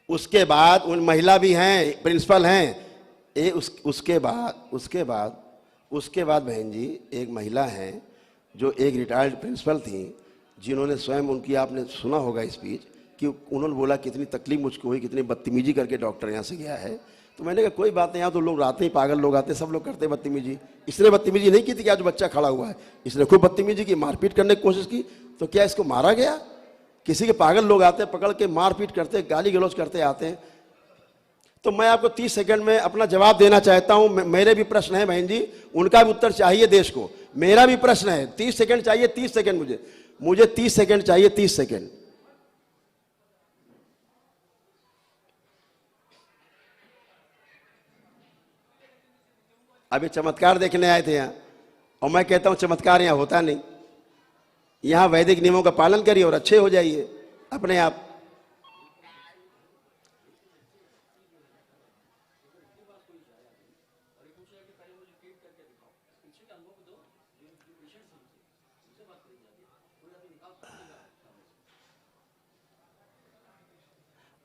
उसके बाद उन महिला भी हैं, प्रिंसिपल हैं, उसके बाद बहन जी एक महिला हैं जो एक रिटायर्ड प्रिंसिपल थी, जिन्होंने स्वयं, उनकी आपने सुना होगा स्पीच, कि उन्होंने बोला कितनी तकलीफ मुझको हुई, कितनी बदतमीजी करके डॉक्टर यहाँ से गया है। तो मैंने कहा कोई बात नहीं, यहाँ तो लोग आते ही, पागल लोग आते हैं, सब लोग करते हैं बदतमीजी। इसने बदतमीजी नहीं की थी कि आज बच्चा खड़ा हुआ है, इसने खूब बदतमीजी की, मारपीट करने की कोशिश की। तो क्या इसको मारा गया? किसी के पागल लोग आते हैं, पकड़ के मारपीट करते, गाली गलौज करते आते हैं। तो मैं आपको 30 सेकंड में अपना जवाब देना चाहता हूं। मेरे भी प्रश्न है बहन जी, उनका भी उत्तर चाहिए देश को। मेरा भी प्रश्न है, 30 सेकंड चाहिए, 30 सेकंड मुझे 30 सेकंड चाहिए, 30 सेकंड। अभी चमत्कार देखने आए थे यहां, और मैं कहता हूं चमत्कार यहां होता नहीं। यहां वैदिक नियमों का पालन करिए और अच्छे हो जाइए अपने आप।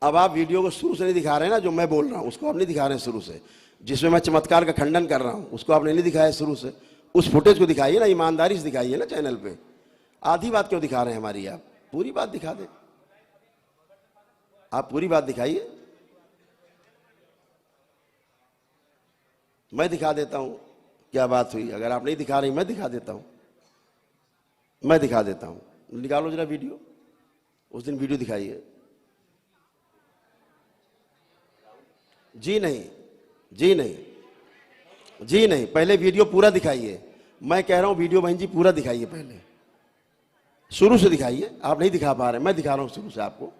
अब आप वीडियो को शुरू से नहीं दिखा रहे हैं ना, जो मैं बोल रहा हूं उसको आप नहीं दिखा रहे हैं शुरू से, जिसमें मैं चमत्कार का खंडन कर रहा हूं उसको आपने नहीं दिखाया शुरू से। उस फुटेज को दिखाइए ना, ईमानदारी से दिखाइए ना चैनल पे। आधी बात क्यों दिखा रहे हैं हमारी? आप पूरी बात दिखा दें, आप पूरी बात दिखाइए। मैं दिखा देता हूं क्या बात हुई। अगर आप नहीं दिखा रही, मैं दिखा देता हूं, मैं दिखा देता हूं। निकालो जरा वीडियो, उस दिन वीडियो दिखाइए। जी नहीं, जी नहीं, जी नहीं, पहले वीडियो पूरा दिखाइए। मैं कह रहा हूं वीडियो बहन जी पूरा दिखाइए, पहले शुरू से दिखाइए। आप नहीं दिखा पा रहे, मैं दिखा रहा हूं शुरू से आपको।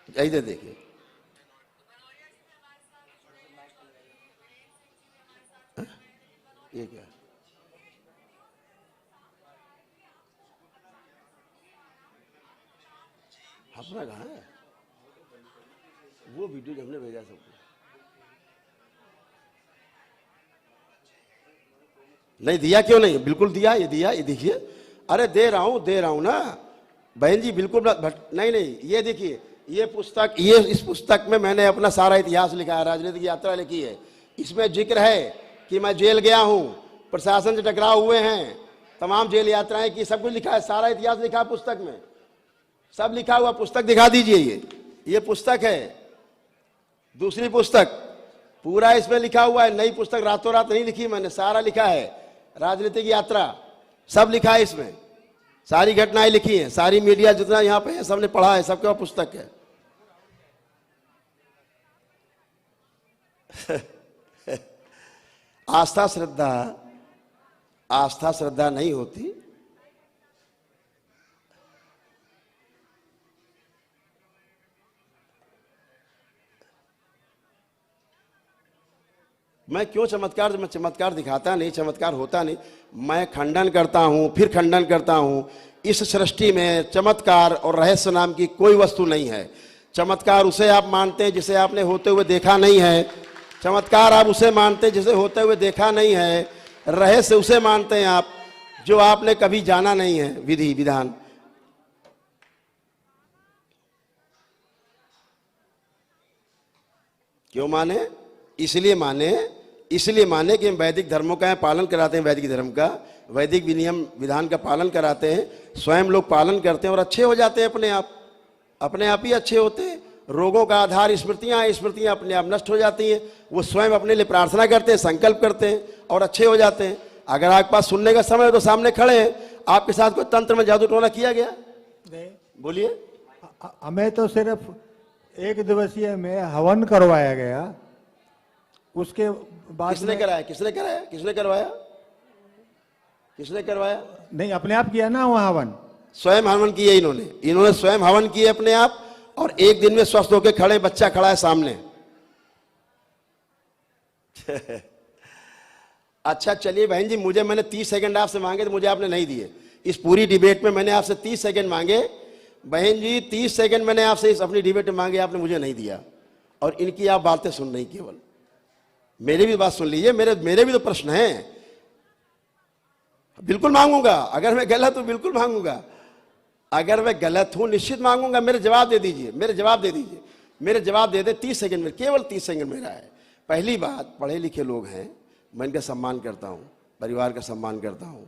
इधर देखिए, ये क्या अपना कहाँ है वो वीडियो जो हमने भेजा सबको? नहीं दिया, क्यों नहीं? बिल्कुल दिया, ये दिया, ये देखिए। अरे दे रहा हूं ना बहन जी, बिल्कुल नहीं नहीं, ये देखिए, ये पुस्तक, ये इस पुस्तक में मैंने अपना सारा इतिहास लिखा है, राजनीतिक यात्रा लिखी है। इसमें जिक्र है कि मैं जेल गया हूं, प्रशासन से टकराव हुए हैं, तमाम जेल यात्राएं की, सब कुछ लिखा है, सारा इतिहास लिखा है पुस्तक में, सब लिखा हुआ। पुस्तक दिखा दीजिए, ये पुस्तक है, दूसरी पुस्तक, पूरा इसमें लिखा हुआ है। नई पुस्तक रातों रात नहीं लिखी मैंने, सारा लिखा है, राजनीतिक यात्रा सब लिखा है इसमें, सारी घटनाएं लिखी हैं, सारी मीडिया जितना यहाँ पे है सबने पढ़ा है, सबके पास पुस्तक है। आस्था श्रद्धा नहीं होती। मैं क्यों चमत्कार, मैं चमत्कार दिखाता नहीं, चमत्कार होता नहीं। मैं खंडन करता हूं, फिर खंडन करता हूं। इस सृष्टि में चमत्कार और रहस्य नाम की कोई वस्तु नहीं है। चमत्कार उसे आप मानते हैं जिसे आपने होते हुए देखा नहीं है। चमत्कार आप उसे मानते हैं जिसे होते हुए देखा नहीं है। रहस्य उसे मानते हैं आप जो आपने कभी जाना नहीं है, विधि विधान। क्यों माने? इसलिए माने कि हम वैदिक धर्मों का पालन कराते हैं, वैदिक धर्म का, वैदिक नियम विधान का पालन कराते हैं। स्वयं लोग पालन करते हैं और अच्छे हो जाते हैं अपने आप ही अच्छे होते हैं। रोगों का आधार स्मृतियां अपने आप नष्ट हो जाती हैं। वो स्वयं अपने लिए प्रार्थना करते हैं, संकल्प करते हैं और अच्छे हो जाते हैं। अगर आपके पास सुनने का समय हो तो सामने खड़े हैं, आपके साथ कोई तंत्र में जादू टोना किया गया? बोलिए। हमें तो सिर्फ 1 दिवसीय में हवन करवाया गया, उसके बाद किसने करवाया? नहीं, अपने आप किया ना वह हवन। स्वयं हवन किए इन्होंने स्वयं हवन किए अपने आप, और 1 दिन में स्वस्थ होकर खड़े, बच्चा खड़ा है सामने। अच्छा चलिए बहन जी, मैंने 30 सेकंड आपसे मांगे तो मुझे आपने नहीं दिए। इस पूरी डिबेट में मैंने आपसे 30 सेकंड मांगे बहन जी, 30 सेकंड मैंने आपसे इस अपनी डिबेट में मांगे, आपने मुझे नहीं दिया। और इनकी आप बातें सुन रही, केवल मेरी भी बात सुन लीजिए। मेरे भी तो प्रश्न हैं, बिल्कुल मांगूंगा। अगर मैं गलत हूं बिल्कुल मांगूंगा, अगर मैं गलत हूं निश्चित मांगूंगा। मेरे जवाब दे दीजिए, मेरे जवाब दे दे। 30 सेकंड में, केवल 30 सेकंड मेरा है। पहली बात, पढ़े लिखे लोग हैं, मैं इनका सम्मान करता हूं, परिवार का सम्मान करता हूं।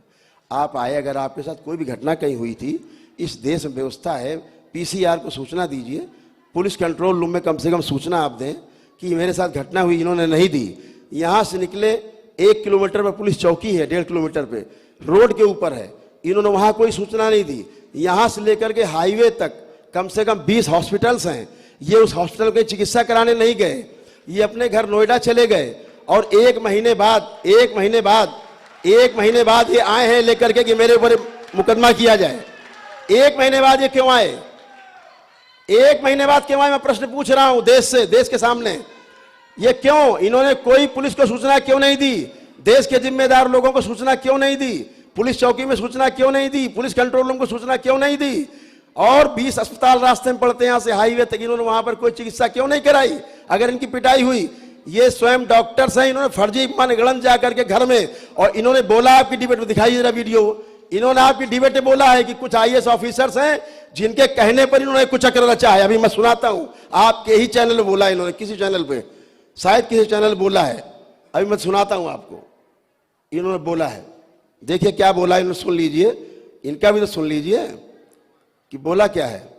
आप आए, अगर आपके साथ कोई भी घटना कहीं हुई थी, इस देश में व्यवस्था है, पीसीआर को सूचना दीजिए, पुलिस कंट्रोल रूम में कम से कम सूचना आप दें कि मेरे साथ घटना हुई, इन्होंने नहीं दी। यहां से निकले 1 किलोमीटर पर पुलिस चौकी है, 1.5 किलोमीटर पे रोड के ऊपर है, इन्होंने वहां कोई सूचना नहीं दी। यहां से लेकर के हाईवे तक कम से कम 20 हॉस्पिटल्स हैं, ये उस हॉस्पिटल की चिकित्सा कराने नहीं गए, ये अपने घर नोएडा चले गए। और 1 महीने बाद ये आए हैं लेकर के कि मेरे ऊपर मुकदमा किया जाए। 1 महीने बाद ये क्यों आए? 1 महीने बाद क्यों आए? मैं प्रश्न पूछ रहा हूं देश के सामने। ये क्यों? इन्होंने कोई पुलिस को सूचना क्यों नहीं दी? देश के जिम्मेदार लोगों को सूचना क्यों नहीं दी? पुलिस चौकी में सूचना क्यों नहीं दी? पुलिस कंट्रोल रूम को सूचना क्यों नहीं दी? और 20 अस्पताल रास्ते में पड़ते हैं यहां से हाईवे तक, इन्होंने वहां पर कोई चिकित्सा क्यों नहीं कराई? अगर इनकी पिटाई हुई, ये स्वयं डॉक्टर्स हैं, इन्होंने फर्जी मनगढ़ंत जाकर के घर में, और इन्होंने बोला, आपकी डिबेट में दिखाई जरा वीडियो, इन्होंने आपकी डिबेट में बोला है कि कुछ आईएएस ऑफिसर्स हैं जिनके कहने पर इन्होंने कुछ चक्र रचा है। अभी मैं सुनाता हूं, आपके ही चैनल में बोला इन्होंने, किसी चैनल पे, शायद किसी चैनल बोला है, अभी मैं सुनाता हूं आपको। इन्होंने बोला है, देखिए क्या बोला इन्होंने, सुन लीजिए, इनका भी तो सुन लीजिए कि बोला क्या है।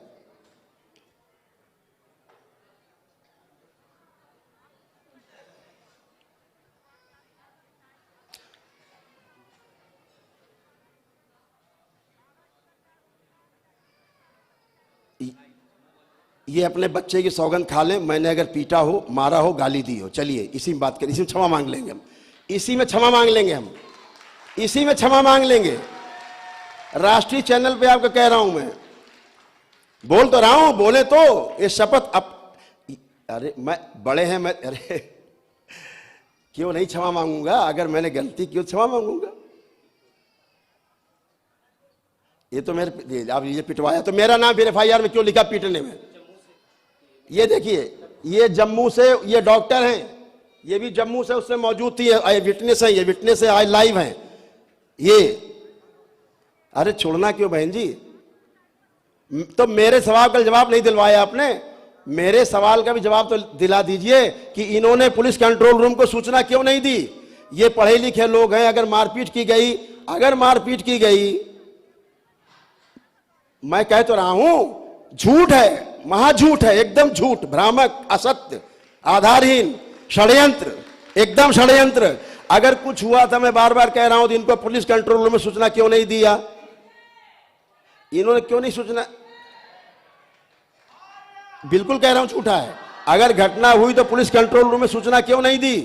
ये अपने बच्चे की सौगंध खा लें, मैंने अगर पीटा हो, मारा हो, गाली दी हो, चलिए इसी में बात करें, इसी में क्षमा मांग लेंगे हम, इसी में क्षमा मांग लेंगे। राष्ट्रीय चैनल पे आपको कह रहा हूं, मैं बोल तो रहा हूं, बोले तो ये शपथ अरे मैं बड़े हैं, मैं अरे क्यों नहीं क्षमा मांगूंगा? अगर मैंने गलती की क्षमा मांगूंगा। ये तो मेरे, आप ये पिटवाया तो मेरा नाम फिर FIR में क्यों लिखा पीटने में? ये देखिए, ये जम्मू से, ये डॉक्टर हैं, ये भी जम्मू से उससे मौजूद थी, ये विटनेस है, ये विटनेस है, आज लाइव हैं ये। अरे छोड़ना क्यों बहन जी? तो मेरे सवाल का जवाब नहीं दिलवाया आपने, मेरे सवाल का भी जवाब तो दिला दीजिए कि इन्होंने पुलिस कंट्रोल रूम को सूचना क्यों नहीं दी? ये पढ़े लिखे लोग हैं, अगर मारपीट की गई, मैं कह तो रहा हूं, झूठ है, महाझूठ है, एकदम झूठ, भ्रामक, असत्य, आधारहीन, षड्यंत्र, एकदम षड्यंत्र। अगर कुछ हुआ था, मैं बार बार कह रहा हूं, तो इनको पुलिस कंट्रोल रूम में सूचना क्यों नहीं दिया? इन्होंने क्यों नहीं सूचना? बिल्कुल कह रहा हूं झूठा है, अगर घटना हुई तो पुलिस कंट्रोल रूम में सूचना क्यों नहीं दी?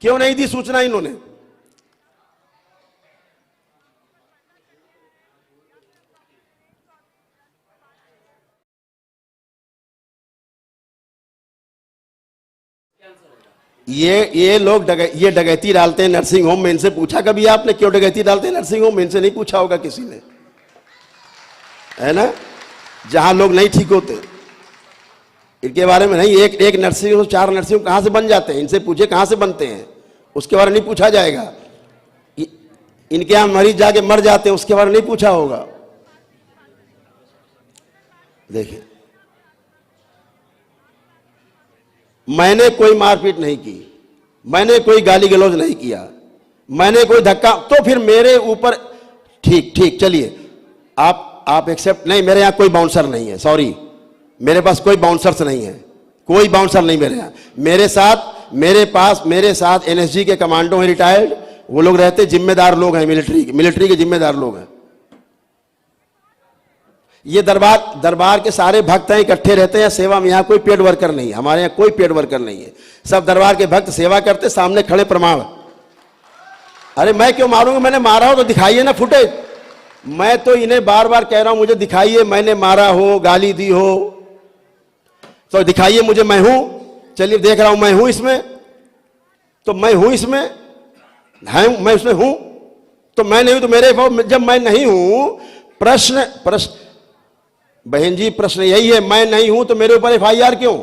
क्यों नहीं दी सूचना इन्होंने? ये लोग ये डकैती डालते हैं नर्सिंग होम में। इनसे पूछा कभी आपने क्यों डकैती डालते हैं नर्सिंग होम में? इनसे नहीं पूछा होगा किसी ने, है ना, जहां लोग नहीं ठीक होते इनके बारे में नहीं। एक नर्सिंग होम 4 नर्सिंग होम कहां से बन जाते हैं? इनसे पूछे कहां से बनते हैं, उसके बारे में नहीं पूछा जाएगा। इनके यहां मरीज जाके मर जाते हैं, उसके बारे में नहीं पूछा होगा। देखिए, मैंने कोई मारपीट नहीं की, मैंने कोई गाली गलौज नहीं किया, मैंने कोई धक्का, तो फिर मेरे ऊपर ठीक चलिए आप एक्सेप्ट नहीं, मेरे यहां कोई बाउंसर नहीं है, सॉरी, मेरे पास कोई बाउंसर्स नहीं है, कोई बाउंसर नहीं मेरे यहां। मेरे साथ एनएसजी के कमांडो हैं रिटायर्ड, वो लोग रहते, जिम्मेदार लोग हैं, मिलिट्री के जिम्मेदार लोग हैं। ये दरबार के सारे भक्त हैं, इकट्ठे रहते हैं सेवा में। यहाँ कोई पेड वर्कर नहीं है, हमारे यहाँ कोई पेड वर्कर नहीं है, सब दरबार के भक्त सेवा करते, सामने खड़े प्रमाण। अरे मैं क्यों मारूंगा? मैंने मारा हो तो दिखाइए ना फुटेज। मैं तो इन्हें बार बार कह रहा हूं, मुझे दिखाइए, मैंने मारा हो, गाली दी हो तो दिखाइए मुझे, मैं हूं। चलिए देख रहा हूं, मैं हूं इसमें, तो मैं हूं इसमें, मैं उसमें हूं, तो मैं नहीं हूं तो मेरे, जब मैं नहीं हूं, प्रश्न बहन जी, प्रश्न यही है, मैं नहीं हूं तो मेरे ऊपर एफआईआर क्यों?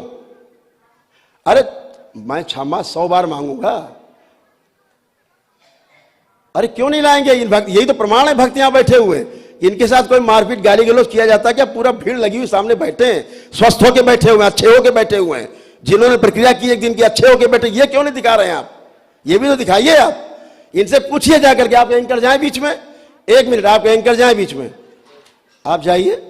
अरे मैं क्षमा 100 बार मांगूंगा। अरे क्यों नहीं लाएंगे इन भक्त? यही तो प्रमाण है, भक्त यहां बैठे हुए, इनके साथ कोई मारपीट गाली गलौज किया जाता है क्या? पूरा भीड़ लगी हुई सामने बैठे हैं, स्वस्थ होके बैठे हुए हैं, अच्छे होके बैठे हुए हैं, जिन्होंने प्रक्रिया की एक दिन की, अच्छे होके बैठे। ये क्यों नहीं दिखा रहे हैं आप? ये भी तो दिखाइए आप। इनसे पूछिए जाकर के, आप एंकर जाए बीच में, 1 मिनट आप एंकर जाए बीच में, आप जाइए।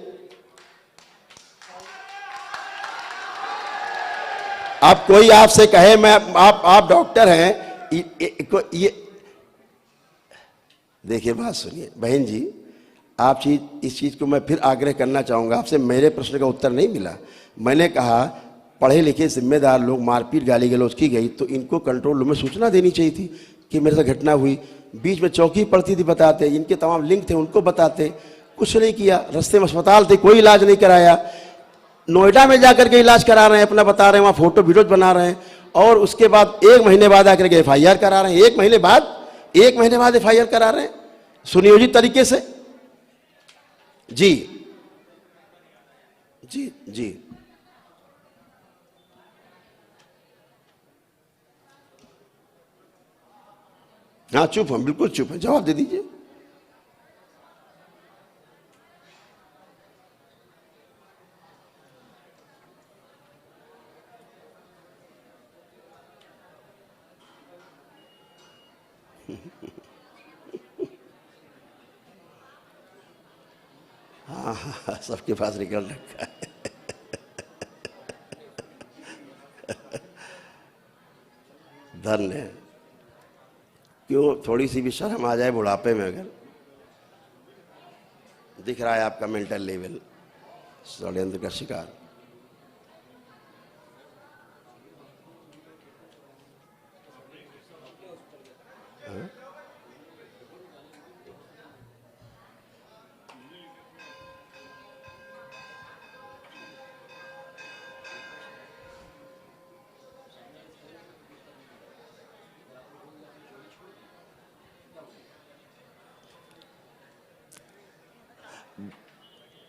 आप कोई आपसे कहे मैं आप डॉक्टर हैं, ये देखिए, बात सुनिए बहन जी, आप इस चीज को मैं फिर आग्रह करना चाहूंगा आपसे। मेरे प्रश्न का उत्तर नहीं मिला। मैंने कहा पढ़े लिखे जिम्मेदार लोग, मारपीट गाली गलौज की गई तो इनको कंट्रोल रूम में सूचना देनी चाहिए थी कि मेरे साथ घटना हुई। बीच में चौकी पड़ती थी, बताते, इनके तमाम लिंक थे उनको बताते, कुछ नहीं किया। रास्ते में अस्पताल थे, कोई इलाज नहीं कराया। नोएडा में जाकर के इलाज करा रहे हैं, अपना बता रहे हैं, वहां फोटो वीडियो बना रहे हैं, और उसके बाद 1 महीने बाद आकर के एफआईआर करा रहे हैं। 1 महीने बाद एफआईआर करा रहे हैं सुनियोजित तरीके से। जी जी जी, हाँ चुप हम, बिल्कुल चुप है, जवाब दे दीजिए। हाँ, सबके पास रिकॉर्ड रखा है। धन्य है। क्यों थोड़ी सी भी शर्म आ जाए बुढ़ापे में? अगर दिख रहा है आपका मेंटल लेवल, षड्यंत्र का शिकार।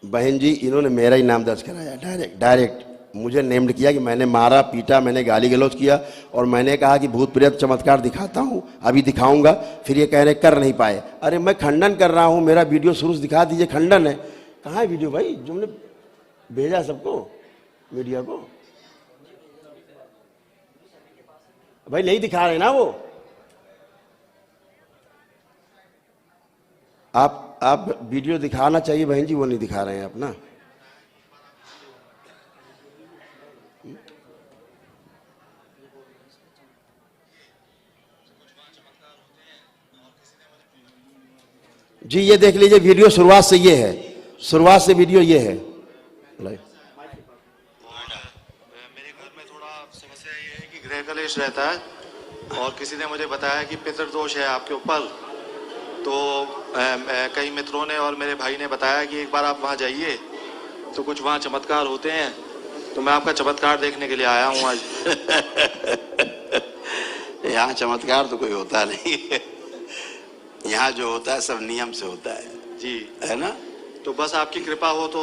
बहन जी, इन्होंने मेरा ही नाम दर्ज कराया, डायरेक्ट मुझे नेम्ड किया कि मैंने मारा पीटा, मैंने गाली गलौज किया, और मैंने कहा कि भूत प्रेत चमत्कार दिखाता हूं, अभी दिखाऊंगा। फिर ये कह रहे कर नहीं पाए। अरे मैं खंडन कर रहा हूं, मेरा वीडियो शुरू से दिखा दीजिए, खंडन है। कहाँ है वीडियो भाई, तुमने भेजा सबको, मीडिया को? भाई नहीं दिखा रहे ना वो। आप वीडियो दिखाना चाहिए बहन जी, वो नहीं दिखा रहे हैं आप ना। जी ये देख लीजिए, वीडियो शुरुआत से ये है, शुरुआत से वीडियो ये है। क्लेश रहता है, और किसी ने मुझे बताया कि पितृदोष है आपके ऊपर। तो कई मित्रों ने और मेरे भाई ने बताया कि एक बार आप वहाँ जाइए तो कुछ वहाँ चमत्कार होते हैं। तो मैं आपका चमत्कार देखने के लिए आया हूँ आज। यहाँ चमत्कार तो कोई होता नहीं है। यहाँ जो होता है सब नियम से होता है जी, है ना। तो बस आपकी कृपा हो तो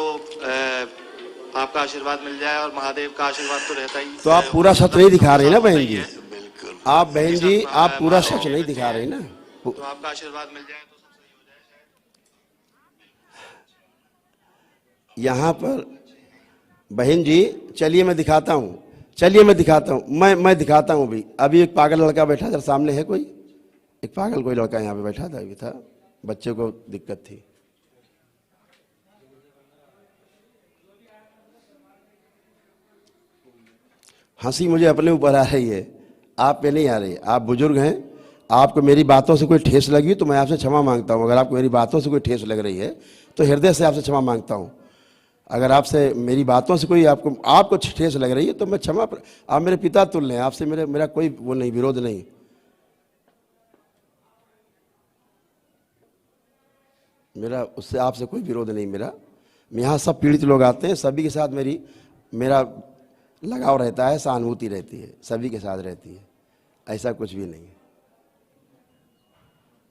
आपका आशीर्वाद मिल जाए, और महादेव का आशीर्वाद तो रहता ही। तो आप पूरा सच नहीं दिखा रही ना बहन जी, बिल्कुल। आप बहन जी आप पूरा सच नहीं दिखा रही ना। तो आपका आशीर्वाद मिल जाए तो सब सही हो जाए। यहाँ पर बहन जी चलिए मैं दिखाता हूँ, चलिए मैं दिखाता हूँ, मैं दिखाता हूँ। अभी एक पागल लड़का बैठा था सामने, है कोई एक पागल कोई लड़का यहाँ पे बैठा था, अभी था, बच्चे को दिक्कत थी। हंसी मुझे अपने ऊपर आ रही है, आप पे नहीं आ रही। आप बुजुर्ग हैं, आपको मेरी बातों से कोई ठेस लगी तो मैं आपसे क्षमा मांगता हूँ। अगर आपको मेरी बातों से कोई ठेस लग रही है तो हृदय से आपसे क्षमा मांगता हूँ। अगर आपसे मेरी बातों से कोई आपको ठेस लग रही है तो मैं क्षमा, आप मेरे पिता तुल्य हैं, आपसे मेरा कोई वो नहीं, विरोध नहीं। मेरा उससे आपसे कोई विरोध नहीं। मेरा यहाँ सब पीड़ित लोग आते हैं, सभी के साथ मेरा लगाव रहता है, सहानुभूति रहती है, सभी के साथ रहती है, ऐसा कुछ भी नहीं है,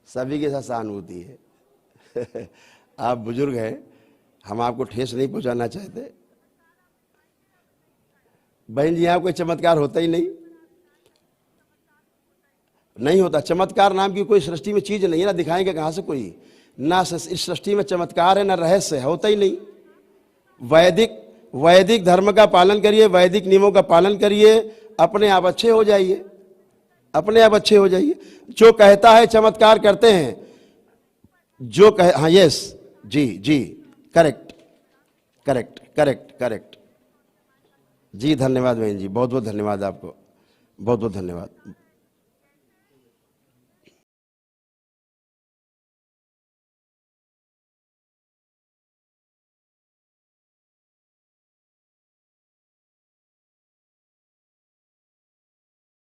सभी के साथ सहानुभूति है। आप बुजुर्ग हैं, हम आपको ठेस नहीं पहुंचाना चाहते। बहन जी यहाँ कोई चमत्कार होता ही नहीं होता। चमत्कार नाम की कोई सृष्टि में चीज नहीं है, ना दिखाएंगे कहाँ से कोई, ना इस सृष्टि में चमत्कार है ना रहस्य है, होता ही नहीं। वैदिक धर्म का पालन करिए, वैदिक नियमों का पालन करिए, अपने आप अच्छे हो जाइए, अपने आप अच्छे हो जाइए। जो कहता है चमत्कार करते हैं, जो कहे, हाँ यस जी जी, करेक्ट करेक्ट करेक्ट करेक्ट जी, धन्यवाद बहन जी, बहुत बहुत धन्यवाद आपको, बहुत बहुत धन्यवाद।